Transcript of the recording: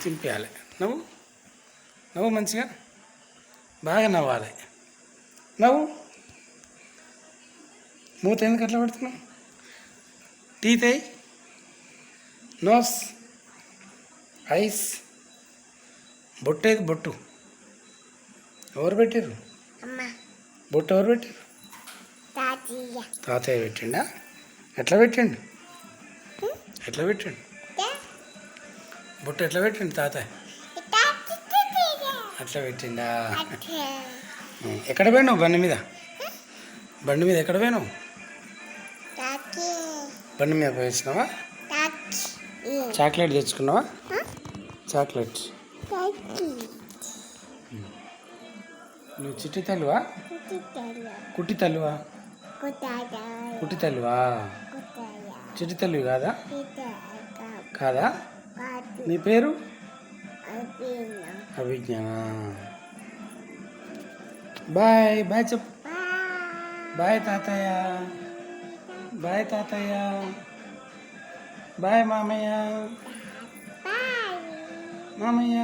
చింపేయాలి. నవ్వు నవ్వు మంచిగా బాగా నవ్వాలి. నవ్వు. మూత ఎందుకు అట్లా పెడుతున్నావు? టీత్ అయ్యి, నోస్, ఐస్, బొట్టు ఏది? బొట్టు ఎవరు పెట్టారు? బొట్టు ఎవరు పెట్టారు? తాతయ్య పెట్టిండా? ఎట్లా పెట్టిండు? ఎట్లా పెట్టిండు బొట్టు? ఎట్లా పెట్టిండు తాతయ్య? అట్లా పెట్టిండా? ఎక్కడ పోయినావు? బండి మీద ఎక్కడ పోయినావు? బండి మీద పోయినావా? చాక్లెట్ తెచ్చుకున్నావా? చాక్లెట్. నువ్వు చిట్టి తల్లువా? కుట్టి తల్లువా? కుట్టి తల్లువా? చిట్టి తల్లి కాదా? కాదా? నీ పేరు? అభిజ్ఞాన. బాయ్ బాయ్ చెప్పు. బాయ్ తాతయ్య. బాయ్ తాతయ్య. బాయ్ మామయ్య. మామయ్య.